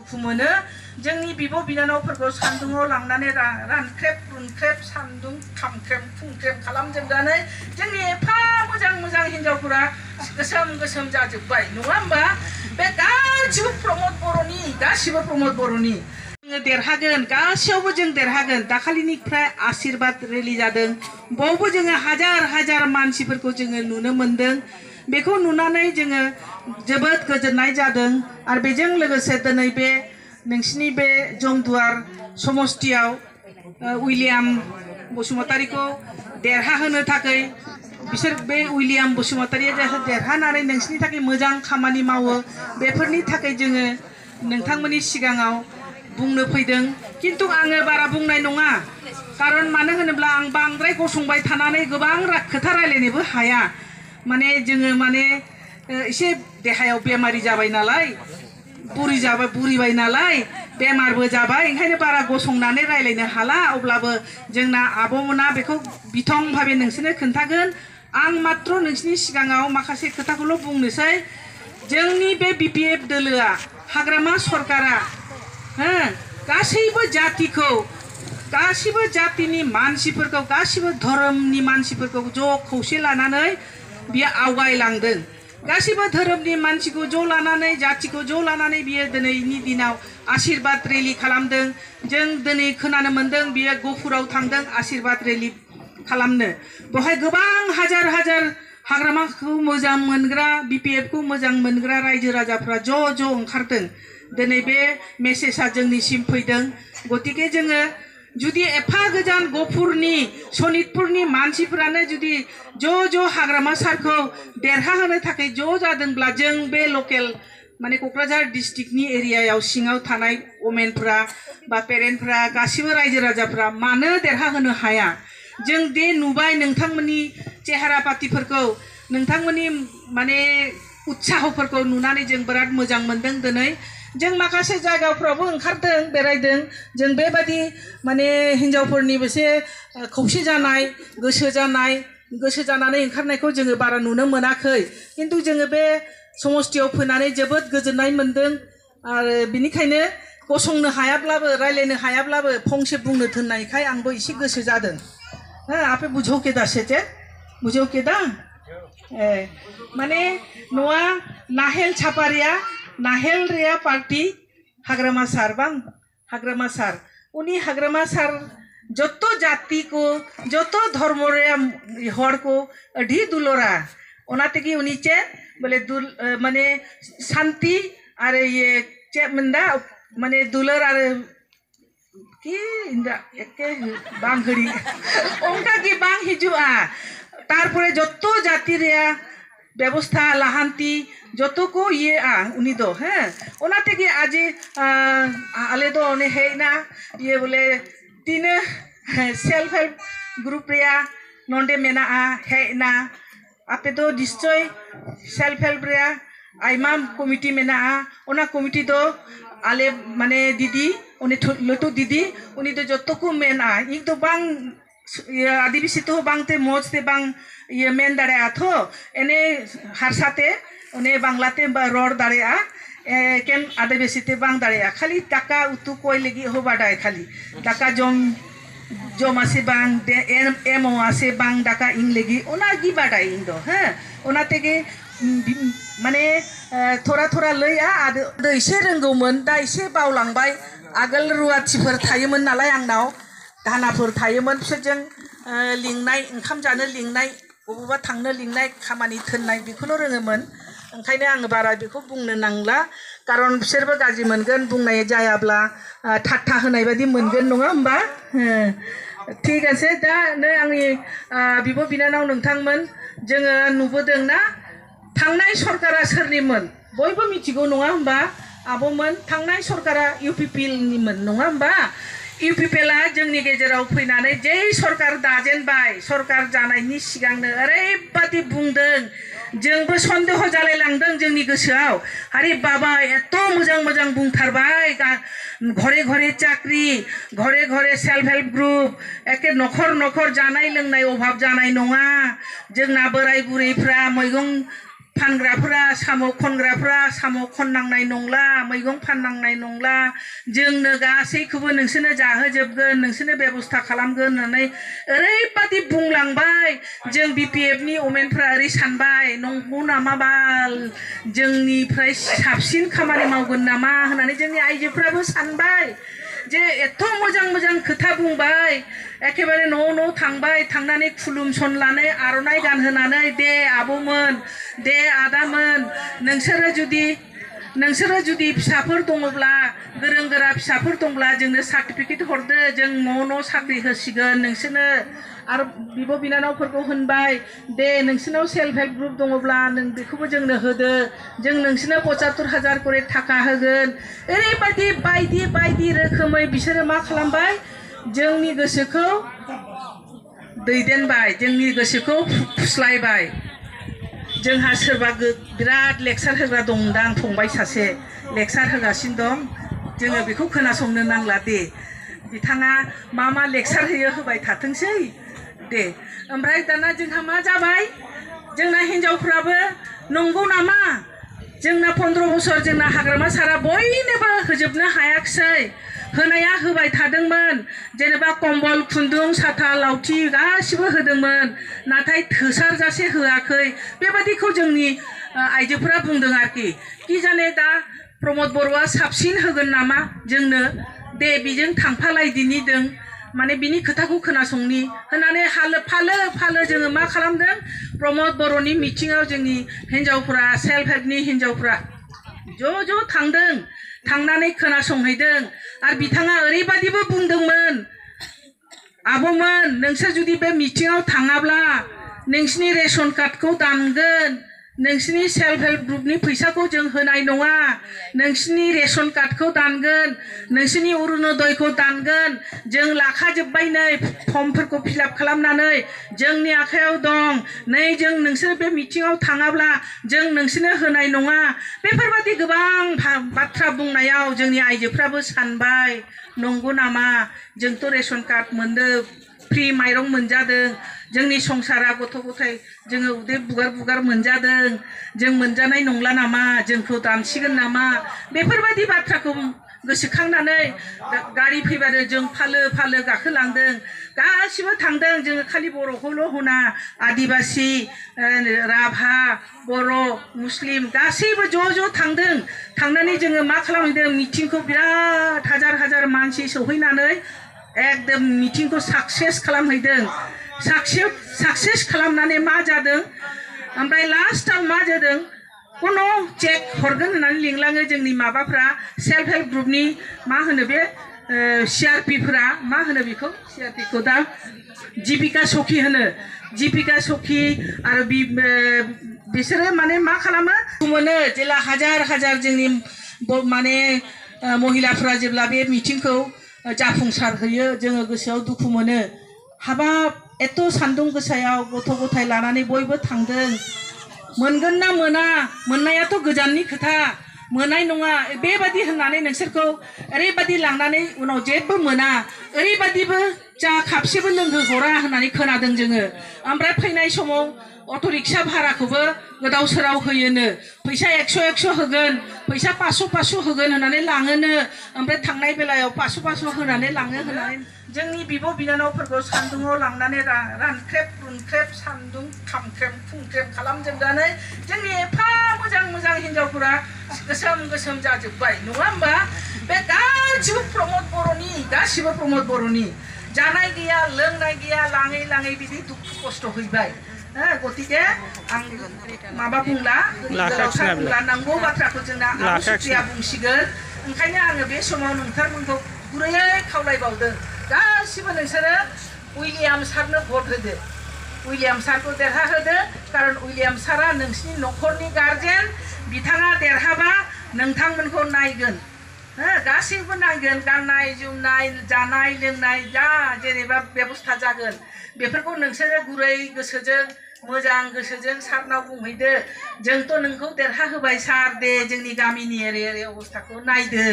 दुखु मोनो जोंनि बिब' बिनानावफोरखौ सान्दुङाव लांनानै रानख्रेब रुनख्रेब सान्दुं खामख्रेब खुंख्रेब खालामजोबनानै जोंनि एफा मोजां मोजां हिनजावफोरा गोसोम गोसोम जाजोब्बाय नङा होमबा बे गासिबो प्रमद बर'नि जोङो देरहागोन गासैयावबो जों देरहागोन दाखालिनिफ्राय आशीर्बाद रेलि जादों बावबो जोङो हाजार हाजार मानसिफोरखौ जोङो नुनो मोनदों बेखौ नुनानै जोङो जोबोद गोजोननाय जादों आरो बेजों लोगोसे दिनै बे नोंसिनि बे जमदुवार समस्तियाव उइलियाम बसुमतारीखौ देरहाहोनो थाखाय बिसोर बे उइलियाम बसुमतारीया देरहानानै नोंसिनि थाखाय मोजां खामानि मावो बेफोरनि थाखाय जोङो नोंथांमोननि सिगाङाव बुंनो फैदों किन्तु आङो बारा बुंनाय नङा कारन मानो होनोब्ला आं बांद्राय गसंबाय थानानै गोबां खोथा रायलायनोबो हाया माने जोङो माने एसे देहायाव बेमारि जाबाय नालाय बुरिबाय नालाय बेमारबो जाबाय ओंखायनो बारा गसंनानै रायलायनो हाला अब्लाबो जोंना आब'मोना बेखौ बिथं भाबे नोंसोरनो खोन्थागोन आं मात्र नोंसिनि सिगाङाव माखासे खोथाखौल' बुंनोसै जोंनि बे बिपिएफ दोलोआ हाग्रामा सरकारा गासैबो जातिखौ गासिबो जातिनि मानसिफोरखौ गासिबो धोरोमनि मानसिफोरखौ ज' खौसे लानानै बियो आवगायलांदों गासिबो धोरोमनि मानसिखौ ज' लानानै जातिखौ ज' लानानै बियो दिनैनि दिनाव आशीर्बाद रेलि खालामदों जों दिनै खोनानो मोन्दों बियो गफुराव थांदों आशीर्बाद रेलि खालामनो बेवहाय गोबां हाजार हाजार हाग्रामाखौ मोजां मोनग्रा बिपिएफखौ मोजां मोनग्रा रायजो राजाफ्रा ज' ओंखारदों दिनै बे मेसेजआ जोंनिसिम फैदों गतिके जोङो जुदि एफा गोजान गफुरनि सनितपुरनि मानसिफोरानो जुदि ज' हाग्रामा सारखौ देरहाहोनो थाखाय ज' जादोंब्ला जों बे लकेल माने क'क्राझार डिस्ट्रिक्टनि एरियायाव सिङाव थानाय वमेनफ्रा बा पेरेन्टफ्रा गासिबो रायजो राजाफ्रा मानो देरहाहोनो हाया जों दे नुबाय नोंथांमोननि चेहारा पातिफोरखौ नोंथांमोननि माने उत्साहफोरखौ नुनानै जों बिराद मोजां मोनदों दिनै जों माखासे जायगाफ्रावबो ओंखारदों बेरायदों जों बेबायदि माने हिन्जावफोरनि एसे खौसे जानाय गोसो जानानै ओंखारनायखौ जोङो बारा नुनो मोनाखै किन्तु जोङो बे समस्तियाव फैनानै जोबोद गोजोननाय मोनदों आरो बिनिखायनो गसंनो हायाब्लाबो रायलायनो हायाब्लाबो फंसे बुंनो थिननायखाय आंबो एसे गोसो जादों आपे बुझोगे दासेचे बुझोगे दा माने न'आ नाहेल छापारिया नाहेल रेया पार्टी हाग्रामा सार उनी हाग्रामा सार जतो जाति को जतो धर्म रेया हर को अधी दुलोरा ओना तेगी उनी चे बोले माने शांति आरे ये चे मंदा माने दुलर आरे कि इंदा एके बांग घड़ी उनका की बांग हिजुआ तारपरे जतो जाति रेया व्यवस्था लाहांती जतो को ये उनी दो हैं ओना तेगी आज आले दो उन्हें है ना ये बोले तीन सेल्फ हेल्प ग्रुप रेया नोंडे मेना है ना आपे तो निश्चय सेल्फ हेल्प रेया आइमा कमिटी मेना ओना कमिटी दो आले माने दीदी उन्हें लटू दीदी उन्हें तो जतो को मेना एक तो बांग आदिवासी तो बांगते मोज ते बांग ये मेन दाड़े आथो एने हारसाते उन्हें बांग्लाते रोड दाड़े केन आदिवासी ते बांग दाड़े खाली टाका उतु कोई लगी हो बाडाय खाली टाका जम आसे बांग एमओ आसे बांग टाका इंग लगी ओना गी बाडाय इंग दो हैं ओना तेगे माने थोड़ा लैया आदो इसे रोंगौमोन दा इसे बावलांबाय आगोल रुवाथिफोर थायोमोन नालाय आंनाव दानाफोर थायोमोन बिसोरजों लिंनाय ओंखाम जानो लिंनाय बबेबा थांनो लिंनाय खामानि थोननाय बेखौल' रोङोमोन ओंखायनो आङो बारा बेखौ बुंनो नांला कारन बिसोरबो गाज्रि मोनगोन बुंनाय जायाब्ला ठाट्टा होनाय बायदि मोनगोन नङा होमबा ठीक आछे दा नै आंनि बिब' बिनानाव नोंथांमोन जोङो नुबोदों ना थांनाय सरकारा सोरनिमोन बयबो मिथिगौ नङा होमबा आब'मोन थांनाय सरकारा इउपिपिएलनिमोन नङा होमबा इउपिपिएलआ जोंनि गेजेराव फैनानै जै सरकार दाजेनबाय सरकार जानायनि सिगांनो ओरैबादि बुंदों जोंबो सन्देह जालायलांदों जोंनि गोसोआव आरे बाबा एत मोजां बुंथारबाय घरे घरे चाकरी घरे घरे सेल्फ हेल्प ग्रुप एके नखर जानाय लोंनाय अभाब जानाय नङा जोंना बोराय बुरैफ्रा मैगं फानग्राफोरा साम' खनग्राफोरा साम' खननांनाय नंला मैगं फाननांनाय नंला जोंनो गासैखौबो नोंसोरनो जाहोजोबगोन नोंसोरनो बेबस्था खालामगोन होननानै ओरैबादि बुंलांबाय जों BPFनि अमेनफ्रा ओरै सानबाय नंगौ नामा बाल जोंनिफ्राय साबसिन खामानि मावगोन नामा होननानै जोंनि आइजोफ्राबो सानबाय जे एथ' मोजां मोजां खोथा बुंबाय एखेबारे न' थांबाय थांनानै खुलुमसननानै आर'नाइ गानहोनानै दे आब'मोन दे आदामोन नोंसोरो जुदि फिसाफोर दङब्ला गोरों गोरा फिसाफोर दंब्ला जोंनो सार्टिफिकेट हरदो जों न' साख्रि होसिगोन नोंसोरनो आरो बिब' बिनानावफोरखौ होनबाय दे नोंसोरनाव सेल्फ हेल्प ग्रुप दङब्ला नों बेखौबो जोंनो होदो जों नोंसोरनो 75,000 करे थाखा होगोन ओरैबायदि बायदि रोखोमै बिसोरो मा खालामबाय जोंनि गोसोखौ दैदेनबाय जोंनि गोसोखौ फुस्लायबाय जोंहा सोरबा बिराद लेक्सार होग्रा दंदां फंबाय सासे लेक्सार होगासिनो दं जोङो बेखौ खोनासंनो नांला दे बिथाङा मा लेक्सार होबाय थाथोंसै दे ओमफ्राय दाना जोंहा मा जाबाय जोंना हिन्जावफ्राबो नंगौ नामा जोंना 15 बोसोर जोंना हाग्रामा सारा बयनोबो होजोबनो हायाखिसै होनाया होबाय थादोंमोन जेनेबा कम्बल खुन्दुं साथा लावथि गासिबो होदोंमोन नाथाय थोसारजासे होआखै बेबादिखौ जोंनि आइजोफोरा बुंदों आरोखि कि जाने दा प्रमद बर'आ साबसिन होगोन नामा जोंनो दे बिजों थांफालायदिनि दों माने बिनि खोथाखौ खोनासंनि होननानै फालो जोङो मा खालामदों प्रमद बर'नि मिटिङाव जोंनि हिन्जावफ्रा सेल्फ हेल्पनि हिन्जावफ्रा ज' थांदों थांनानै खोनासंहैदों आरो बिथाङा ओरैबादिबो बुंदोंमोन आब'मोन नोंसोर जुदि बे मिटिङाव थाङाब्ला नोंसिनि रेशन कार्डखौ दानगोन नोंसिनि सेल्फ हेल्प ग्रुपनि फैसाखौ जों होनाय नङा नोंसिनि रेशन कार्डखौ दानगोन नोंसिनि अरुणोदयखौ दानगोन जों लाखाजोब्बाय नै फर्मफोरखौ फिलआप खालामनानै जोंनि आखायाव दं नै जों नोंसोर बे मिटिङाव थाङाब्ला जों नोंसोरनो होनाय नङा बेफोरबादि गोबां बाथ्रा बुंनायाव जोंनि आइजोफ्राबो सानबाय नंगौ नामा जोंथ' रेशन कार्ड मोनदों फ्रि माइरं मोनजादों जोंनि संसारा गथ' गथाय जोङो उदै बुगार मोनजादों जों मोनजानाय नंला नामा जोंखौ दानसिगोन नामा बेफोरबायदि बाथ्राखौ गोसोखांनानै गारि फैबानो जों फालो गाखोलांदों गासिबो थांदों जोङो खालि बर'खौल' होना आदिबासि राभा बर' मुस्लिम गासैबो ज' थांदों थांनानै जोङो मा खालामहैदों मिटिंखौ बिराद हाजार मानसि सौहैनानै एकदम मिटिंखौ साक्सेस खालामहैदों साक्सेस खालामनानै मा जादों ओमफ्राय लास्टआव मा जादों कुनु चेक हरगोन होननानै लिंलाङो जोंनि माबाफ्रा सेल्फ हेल्प ग्रुपनि मा होनो बे CRPफोरा मा होनो बेखौ CRPखौ दा जीबिका सखी होनो जीबिका सखी आरो बिसोरो माने मा खालामो मोनो जेला हाजार जोंनि माने महिलाफ्रा जेब्ला बे मिटिंखौ जाफुंसार होयो जोङो गोसोआव दुखु मोनो हाबाब एथ' सान्दुं गोसायाव गथ' गथाय लानानै बयबो थांदों मोनगोन ना मोना मोननायाथ' गोजाननि खोथा मोननाय नङा बेबादि होननानै नोंसोरखौ ओरैबादि लांनानै उनाव जेबो मोना ओरैबादिबो जा खापसेबो लोंहो हरा होननानै खोनादों जोङो ओमफ्राय फैनाय समाव अट' रिक्सा भाराखौबो गोदाव सोराव होयोनो फैसा 100 होगोन फैसा 500 होगोन होननानै लाङोनो ओमफ्राय थांनाय बेलायाव 500 होनानै लाङो होननानै जोंनि बिब' बिनानावफोरखौ सान्दुङाव लांनानै रानख्रेब रुनख्रेब सान्दुं खामख्रेम खुंख्रेम खालामजोबनानै जोंनि एफा मोजां हिन्जावफोरा गोसोम जाजोब्बाय नङा होमबा बे गासिबो प्रमद बर'नि जानाय गैया लोंनाय गैया लाङै बिदि दुखु खस्थ' हैबाय गतिके आं माबा बुंला नांगौ बाथ्राखौ जोंना आबुसुथिया बुंसिगोन ओंखायनो आङो बे समाव नोंथांमोनखौ गुरैयै खावलायबावदों गासिबो नोंसोरो उइलियाम सारनो भट होदो उइलियाम सारखौ देरहाहोदो कारन उइलियाम सारा नोंसिनि न'खरनि गार्जेन बिथाङा देरहाबा नोंथांमोनखौ नायगोन गासैबो नायगोन गाननाय जोमनाय जानाय लोंनाय जा जेनेबा बेबस्था जागोन बेफोरखौ नोंसोरो गुरै गोसोजों मोजां गोसोजों सारनाव बुंहैदो जोंथ' नोंखौ देरहा होबाय सार दे जोंनि गामिनि ओरै अबस्थाखौ नायदो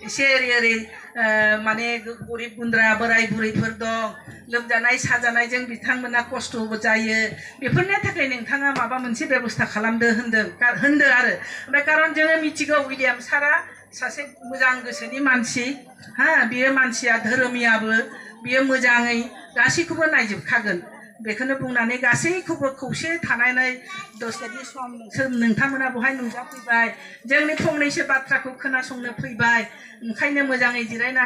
एसे ओरै माने गरिब गुन्द्रा बोराय बुरैफोर दं लोमजानाय साजानायजों बिथांमोना खस्थ'बो जायो बेफोरनि थाखाय नोंथाङा माबा मोनसे बेबस्था खालामदो होनदो आरो ओमफ्राय खारन जोङो मिथिगौ उइलियाम सारा सासे मोजां गोसोनि मानसि हा बियो मानसिया धोरोमियाबो बियो मोजाङै गासैखौबो नायजोबखागोन बेखौनो बुंनानै गासैखौबो खौसे थानानै दसेनि सम नोंथांमोना बहाय नुजाफैबाय जोंनि फंनैसो बाथ्राखौ खोनासंनो फैबाय ओंखायनो मोजाङै जिरायनानै